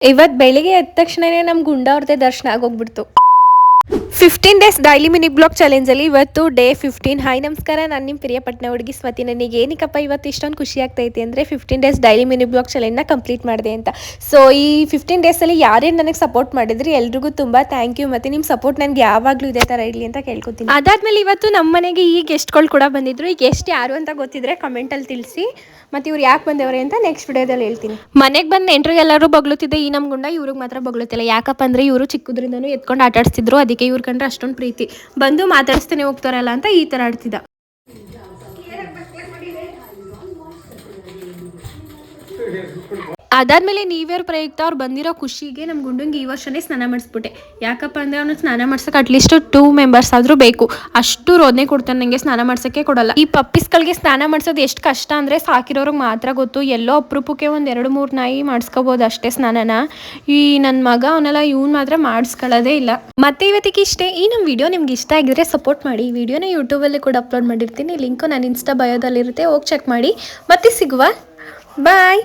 ಇವತ್ತು ಬೆಳಿಗ್ಗೆ ಎದ್ದ ತಕ್ಷಣನೇ ನಮ್ಮ ಗುಂಡ ಅವ್ರದ್ದೇ ದರ್ಶನ ಆಗೋಗ್ಬಿಡ್ತು. 15 ಡೇಸ್ ಡೈಲಿ ಮಿನಿ ಬ್ಲಾಗ್ ಚಾಲೆಂಜಲ್ಲಿ ಇವತ್ತು ಡೇ 15. ಹಾಯ್ ನಮಸ್ಕಾರ, ನಾನು ನಿಮ್ಮ ಪ್ರಿಯಪಟ್ಟಣ ಹುಡುಗಿ ಸ್ವಾತಿ. ನನಗೆ ಏನಕ್ಕಪ್ಪ ಇವತ್ತು ಇಷ್ಟೊಂದು ಖುಷಿ ಆಗ್ತೈತೆ ಅಂದರೆ 15 ಡೇಸ್ ಡೈಲಿ ಮಿನಿ ಬ್ಲಾಗ್ ಚಾಲೆಂಜ್ನ ಕಂಪ್ಲೀಟ್ ಮಾಡಿದೆ ಅಂತ. ಸೊ ಈ 15 ಡೇಸಲ್ಲಿ ಯಾರೇನು ನನಗೆ ಸಪೋರ್ಟ್ ಮಾಡಿದ್ರಿ ಎಲ್ರಿಗೂ ತುಂಬ ಥ್ಯಾಂಕ್ ಯು. ಮತ್ತು ನಿಮ್ಮ ಸಪೋರ್ಟ್ ನನಗೆ ಯಾವಾಗಲೂ ಇದೇ ಥರ ಇರಲಿ ಅಂತ ಕೇಳ್ಕೊತೀನಿ. ಅದಾದಮೇಲೆ ಇವತ್ತು ನಮ್ಮ ಮನೆಗೆ ಈ ಗೆಸ್ಟ್ಗಳು ಕೂಡ ಬಂದಿದ್ರು. ಈ ಗೆಸ್ಟ್ ಯಾರು ಅಂತ ಗೊತ್ತಿದ್ರೆ ಕಮೆಂಟಲ್ಲಿ ತಿಳಿಸಿ. ಮತ್ತು ಇವ್ರು ಯಾಕೆ ಬಂದವ್ರೆ ಅಂತ ನೆಕ್ಸ್ಟ್ ವಿಡಿಯೋದಲ್ಲಿ ಹೇಳ್ತೀನಿ. ಮನೆಗೆ ಬಂದು ನೆಂಟ್ರಿಗೆ ಎಲ್ಲರೂ ಬಗ್ಲುತ್ತಿದ್ದೆ, ಈ ನಮ್ಮ ಗುಂಡ ಇವ್ರಿಗೆ ಮಾತ್ರ ಬಗ್ಲುತ್ತಿಲ್ಲ. ಯಾಕಪ್ಪ ಅಂದರೆ ಇವರು ಚಿಕ್ಕದ್ರಿಂದನೂ ಎತ್ಕೊಂಡು ಆಟಾಡಿಸ್ತಿದ್ರು, ಅದಕ್ಕೆ ಇವ್ರ ಕಂಡ್ರೆ ಅಷ್ಟೊಂದು ಪ್ರೀತಿ. ಬಂದು ಮಾತಾಡಿಸ್ತಾನೆ ಹೋಗ್ತಾರಲ್ಲ ಅಂತ ಈ ಥರ ಆಡ್ತಿದ್ದ. ಅದಾದಮೇಲೆ ನ್ಯೂ ಇಯರ್ ಪ್ರಯುಕ್ತ ಅವ್ರು ಬಂದಿರೋ ಖುಷಿಗೆ ನಮ್ಮ ಗುಂಡಂಗೆ ಈ ವರ್ಷನೇ ಸ್ನಾನ ಮಾಡಿಸ್ಬಿಟ್ಟೆ. ಯಾಕಪ್ಪ ಅಂದರೆ ಅವನು ಸ್ನಾನ ಮಾಡ್ಸೋಕೆ ಅಟ್ಲೀಸ್ಟ್ 2 ಮೆಂಬರ್ಸ್ ಆದರೂ ಬೇಕು. ಅಷ್ಟು ರೋದನೆ ಕೊಡ್ತಾನೆ, ನನಗೆ ಸ್ನಾನ ಮಾಡ್ಸೋಕ್ಕೆ ಕೊಡಲ್ಲ. ಈ ಪಪ್ಪೀಸ್ಗಳಿಗೆ ಸ್ನಾನ ಮಾಡಿಸೋದು ಎಷ್ಟು ಕಷ್ಟ ಅಂದರೆ ಸಾಕಿರೋರಿಗೆ ಮಾತ್ರ ಗೊತ್ತು. ಎಲ್ಲೋ ಅಪರೂಪಕ್ಕೆ ಒಂದು 2-3 ನಾಯಿ ಮಾಡಿಸ್ಕೋಬೋದು ಅಷ್ಟೇ ಸ್ನಾನನ. ಈ ನನ್ನ ಮಗ ಅವನೆಲ್ಲ ಇವ್ನು ಮಾತ್ರ ಮಾಡಿಸ್ಕೊಳ್ಳೋದೇ ಇಲ್ಲ. ಮತ್ತೆ ಇವತ್ತಿಗೆ ಇಷ್ಟೇ. ಈ ನಮ್ಮ ವಿಡಿಯೋ ನಿಮ್ಗೆ ಇಷ್ಟ ಆಗಿದ್ರೆ ಸಪೋರ್ಟ್ ಮಾಡಿ. ಈ ವಿಡಿಯೋನ ಯೂಟ್ಯೂಬಲ್ಲಿ ಕೂಡ ಅಪ್ಲೋಡ್ ಮಾಡಿರ್ತೀನಿ, ಲಿಂಕು ನಾನು ಇನ್ಸ್ಟಾ ಬಯೋದಲ್ಲಿರುತ್ತೆ, ಹೋಗಿ ಚೆಕ್ ಮಾಡಿ. ಮತ್ತೆ ಸಿಗುವ, ಬಾಯ್.